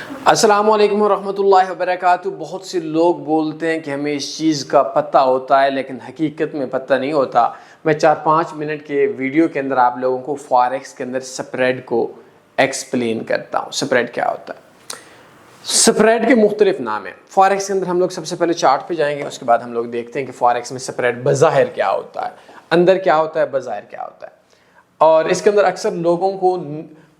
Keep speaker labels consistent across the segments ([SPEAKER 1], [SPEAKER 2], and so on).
[SPEAKER 1] अस्सलाम वालेकुम रहमतुल्लाहि व बरकातुहू। बहुत से लोग बोलते हैं कि हमें इस चीज़ का पता होता है लेकिन हकीकत में पता नहीं होता। मैं 4-5 मिनट के वीडियो के अंदर आप लोगों को फॉरेक्स के अंदर स्प्रेड को एक्सप्लेन करता हूँ। स्प्रेड क्या होता है? स्प्रेड के मुख्तलिफ नाम हैं। फॉरेक्स के अंदर हम लोग सबसे पहले चार्ट पे जाएंगे, उसके बाद हम लोग देखते हैं कि फॉरेक्स में स्प्रेड बज़ाहिर क्या होता है, अंदर क्या होता है, बज़ाहिर क्या होता है। और इसके अंदर अक्सर लोगों को,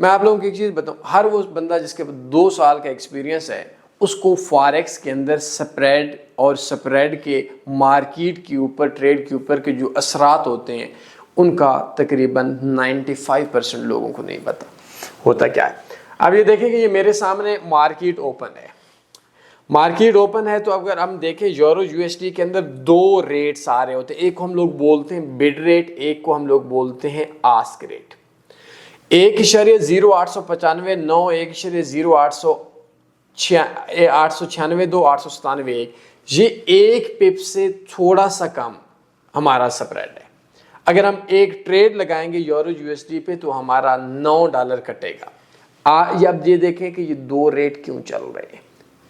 [SPEAKER 1] मैं आप लोगों को एक चीज़ बताऊँ, हर वो बंदा जिसके 2 साल का एक्सपीरियंस है उसको फॉरेक्स के अंदर स्प्रेड और स्प्रेड के मार्केट के ऊपर, ट्रेड के ऊपर के जो असरात होते हैं उनका तकरीबन 95% लोगों को नहीं पता होता क्या है। अब ये देखें कि ये मेरे सामने मार्केट ओपन है। मार्केट ओपन है तो अगर हम देखें यूरो यूएसडी के अंदर 2 रेट्स आ रहे होते हैं। एक को हम लोग बोलते हैं बिड रेट, एक को हम लोग बोलते हैं आस्क रेट। 1.0895 1.0896 896 ये 1 पिप से थोड़ा सा कम हमारा स्प्रेड है। अगर हम एक ट्रेड लगाएंगे यूरो यूएसडी पे तो हमारा $9 कटेगा। अब ये देखें कि ये 2 रेट क्यों चल रहे हैं।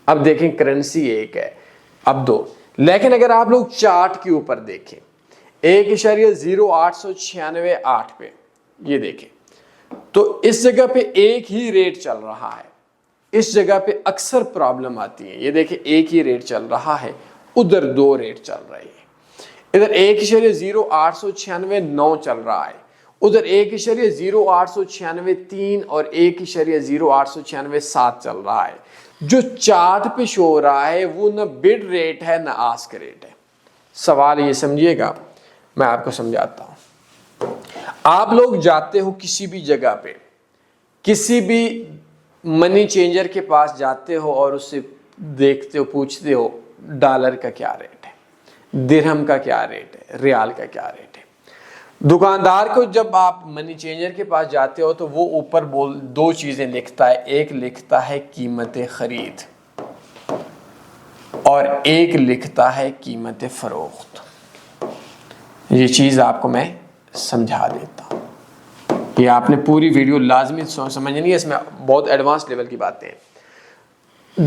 [SPEAKER 1] अब देखें करेंसी एक है, अब 2। लेकिन अगर आप लोग चार्ट के ऊपर देखें 1.0896 पे ये देखें तो इस जगह पे एक ही रेट चल रहा है। इस जगह पे अक्सर प्रॉब्लम आती है। ये देखें एक ही रेट चल रहा है, उधर 2 रेट चल रहे हैं। इधर 1.0896 चल रहा है, उधर 1.0896 और 1.0897 चल रहा है। जो चार्ट पे शो हो रहा है वो न बिड रेट है न आस्क रेट है। सवाल ये समझिएगा, मैं आपको समझाता हूं। आप लोग जाते हो किसी भी जगह पे, किसी भी मनी चेंजर के पास जाते हो और उससे देखते हो, पूछते हो डॉलर का क्या रेट है, दिरहम का क्या रेट है, रियाल का क्या रेट है। दुकानदार को जब आप मनी चेंजर के पास जाते हो तो वो ऊपर 2 चीजें लिखता है। एक लिखता है कीमत खरीद और एक लिखता है कीमत फरोख्त। ये चीज आपको मैं समझा देता हूं। ये आपने पूरी वीडियो लाजमी समझनी है, इसमें बहुत एडवांस लेवल की बातें हैं।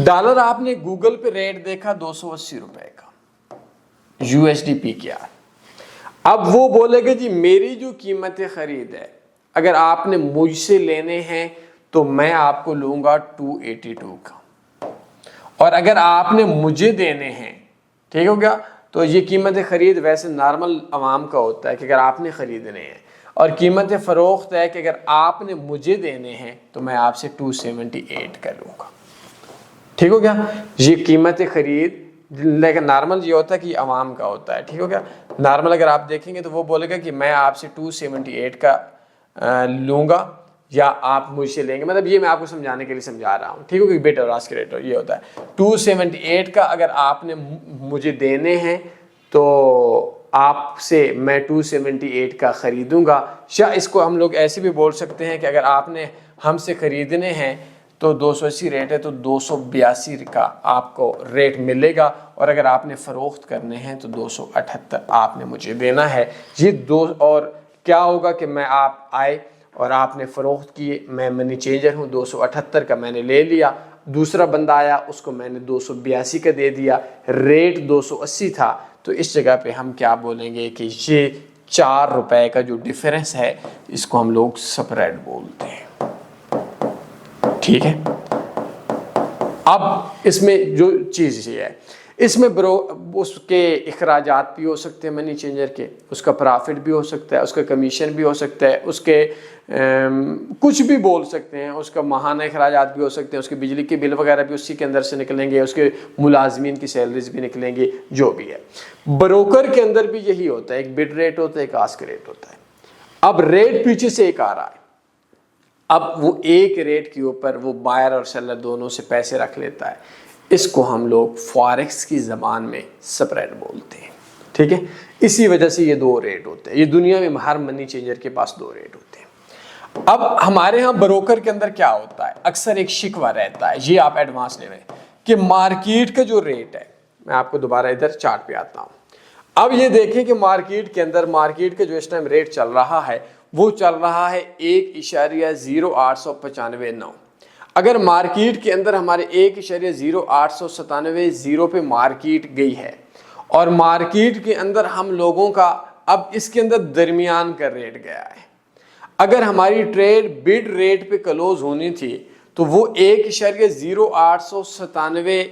[SPEAKER 1] डॉलर आपने गूगल पे रेट देखा 280 रुपए का यूएसडी PKR। अब वो बोलेगा जी मेरी जो कीमत खरीद है अगर आपने मुझसे लेने हैं तो मैं आपको लूंगा 282 का, और अगर आपने मुझे देने हैं, ठीक हो गया, तो ये कीमत खरीद वैसे नॉर्मल आवाम का होता है कि अगर आपने खरीदने हैं, और कीमत फरोख्त है कि अगर आपने मुझे देने हैं तो मैं आपसे 278 कर लूँगा। ठीक हो गया, ये कीमत खरीद। लेकिन नॉर्मल ये होता है कि आवाम का होता है। ठीक हो गया, नॉर्मल अगर आप देखेंगे तो वो बोलेगा कि मैं आपसे 278 का लूँगा या आप मुझसे लेंगे। मतलब ये मैं आपको समझाने के लिए समझा रहा हूँ। ठीक हो गया, बिड और आस्क रेट ये होता है। 278 का अगर आपने मुझे देने हैं तो आपसे मैं 278 का खरीदूंगा। या इसको हम लोग ऐसे भी बोल सकते हैं कि अगर आपने हमसे खरीदने हैं तो 280 रेट है तो 282 का आपको रेट मिलेगा, और अगर आपने फ़रोख्त करने हैं तो 278 आपने मुझे देना है। ये 2, और क्या होगा कि मैं आप आए और आपने फ़रोख्त किए, मैं मनी चेंजर हूँ, 278 का मैंने ले लिया। दूसरा बंदा आया, उसको मैंने 282 का दे दिया, रेट 280 था। तो इस जगह पे हम क्या बोलेंगे कि ये 4 रुपए का जो डिफरेंस है इसको हम लोग स्प्रेड बोलते हैं। ठीक है, अब इसमें जो चीज़ ये है, इसमें उसके अखराजात भी हो सकते हैं मनी चेंजर के, उसका प्रॉफिट भी हो सकता है, उसका कमीशन भी हो सकता है, उसके कुछ भी बोल सकते हैं, उसका माहाना अखराजात भी हो सकते हैं, उसके बिजली के बिल वगैरह भी उसी के अंदर से निकलेंगे, उसके मुलाजमीन की सैलरीज भी निकलेंगे, जो भी है। ब्रोकर के अंदर भी यही होता है, एक बिड रेट होता है, एक आस्क रेट होता है। अब रेट पीछे से एक आ रहा है, अब वो एक रेट के ऊपर वो बायर और सेलर दोनों से पैसे रख लेता है। इसको हम लोग फॉरेक्स की ज़बान में स्प्रेड बोलते हैं। ठीक है, इसी वजह से ये 2 रेट होते हैं। ये दुनिया में हर मनी चेंजर के पास 2 रेट होते हैं। अब हमारे यहाँ ब्रोकर के अंदर क्या होता है, अक्सर एक शिकवा रहता है, ये आप एडवांस ले लें कि मार्केट का जो रेट है, मैं आपको दोबारा इधर चार्ट पे आता हूँ। अब ये देखें कि मार्केट के अंदर मार्केट का जो इस टाइम रेट चल रहा है वो चल रहा है 1.0895। अगर मार्केट के अंदर हमारे 1.0897 जीरो पे मार्केट गई है और मार्केट के अंदर हम लोगों का अब इसके अंदर दरमियान का रेट गया है, अगर हमारी ट्रेड बिड रेट पे क्लोज होनी थी तो वो 1.0897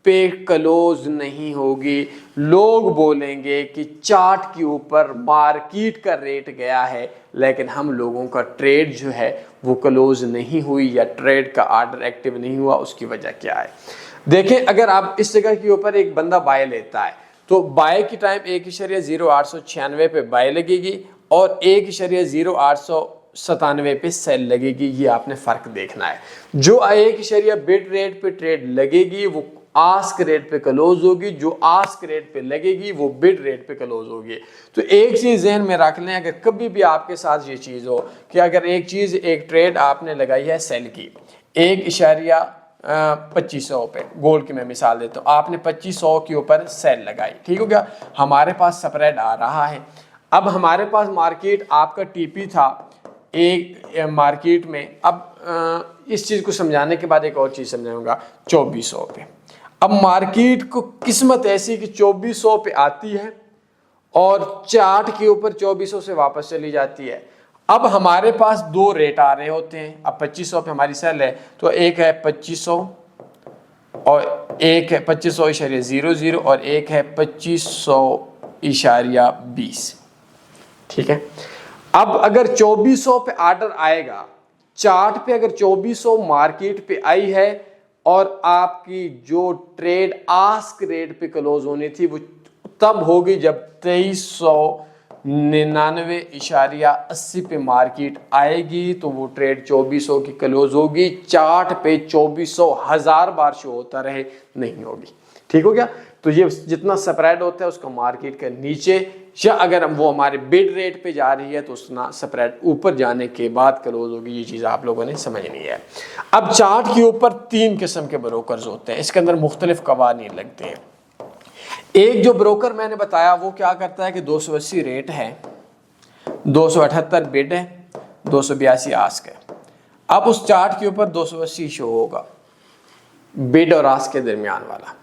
[SPEAKER 1] पे क्लोज नहीं होगी। लोग बोलेंगे कि चार्ट के ऊपर मार्केट का रेट गया है लेकिन हम लोगों का ट्रेड जो है वो क्लोज नहीं हुई या ट्रेड का ऑर्डर एक्टिव नहीं हुआ। उसकी वजह क्या है? देखें, अगर आप इस जगह के ऊपर एक बंदा बाय लेता है तो बाय की टाइम 1.0896 पे बाय लगेगी और 1.0897 पे सेल लगेगी। ये आपने फर्क देखना है। जो 1 बिड रेट पे ट्रेड लगेगी वो आस्क रेट पे क्लोज होगी, जो आस्क रेट पे लगेगी वो बिड रेट पे क्लोज होगी। तो एक चीज जहन में रख लें, अगर कभी भी आपके साथ ये चीज हो कि अगर एक ट्रेड आपने लगाई है सेल की 1.2500 पे, गोल्ड की मैं मिसाल देता हूँ, आपने 2500 के ऊपर सेल लगाई, ठीक हो गया, हमारे पास स्प्रेड आ रहा है। अब हमारे पास मार्केट आपका टीपी था एक मार्केट में, अब इस चीज को समझाने के बाद एक और चीज समझाऊंगा 2400 पे। अब मार्केट को किस्मत ऐसी कि 2400 पे आती है और चार्ट के ऊपर 2400 से वापस चली जाती है। अब हमारे पास दो रेट आ रहे होते हैं। अब 2500 पे हमारी सेल है तो एक है 2500 और एक है 2500.00 और एक है 2500.20, ठीक है। अब अगर 2400 पे ऑर्डर आएगा, चार्ट पे अगर 2400 मार्केट पे आई है और आपकी जो ट्रेड आस्क रेट पे क्लोज होनी थी वो तब होगी जब 2399.80 पे मार्केट आएगी तो वो ट्रेड 2400 की क्लोज होगी। चार्ट पे 2400 1000 बार शो होता रहे नहीं होगी, ठीक हो गया। तो ये जितना स्प्रेड होता है उसका मार्केट के नीचे, या अगर वो हमारे बिड रेट पे जा रही है तो उतना स्प्रेड ऊपर जाने के बाद क्लोज होगी। ये चीज़ आप लोगों ने समझनी है। अब चार्ट के ऊपर 3 किस्म के ब्रोकर्स होते हैं, इसके अंदर मुख्तलिफ कवानीन लगते हैं। एक जो ब्रोकर मैंने बताया वो क्या करता है कि 280 रेट है, 278 बिड है, 282 आस्क है। अब उस चार्ट के ऊपर 280 शो होगा, बिड और आस्क के दरमियान वाला।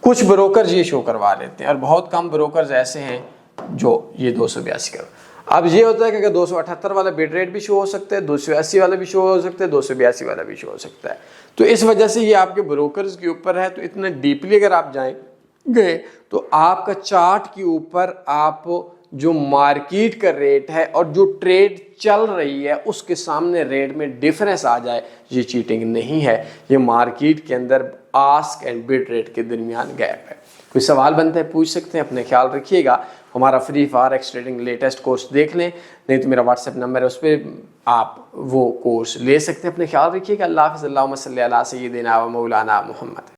[SPEAKER 1] कुछ ब्रोकर्स ये शो करवा लेते हैं और बहुत कम ब्रोकर्स ऐसे हैं जो ये 282 कर। अब ये होता है कि अगर 278 वाला बिड रेट भी शो हो सकता है, 280 वाला भी शो हो सकता है, 282 वाला भी शो हो सकता है। तो इस वजह से ये आपके ब्रोकर्स के ऊपर है। तो इतना डीपली अगर आप जाएंगे तो आपका चार्ट के ऊपर आप जो मार्केट का रेट है और जो ट्रेड चल रही है उसके सामने रेट में डिफरेंस आ जाए, ये चीटिंग नहीं है, ये मार्केट के अंदर आस्क एंड बिड रेट के दरमियान गैप है। कोई सवाल बनता है पूछ सकते हैं। अपने ख्याल रखिएगा। हमारा free forex trading latest course देख लें, नहीं तो मेरा व्हाट्सएप नंबर है, उस पर आप वो कोर्स ले सकते हैं। अपने ख्याल रखिएगा। अल्लाह हाफ़िज़। अल्लाहुम्मा सल्ली अला सय्यिदिना व मौलाना मुहम्मद।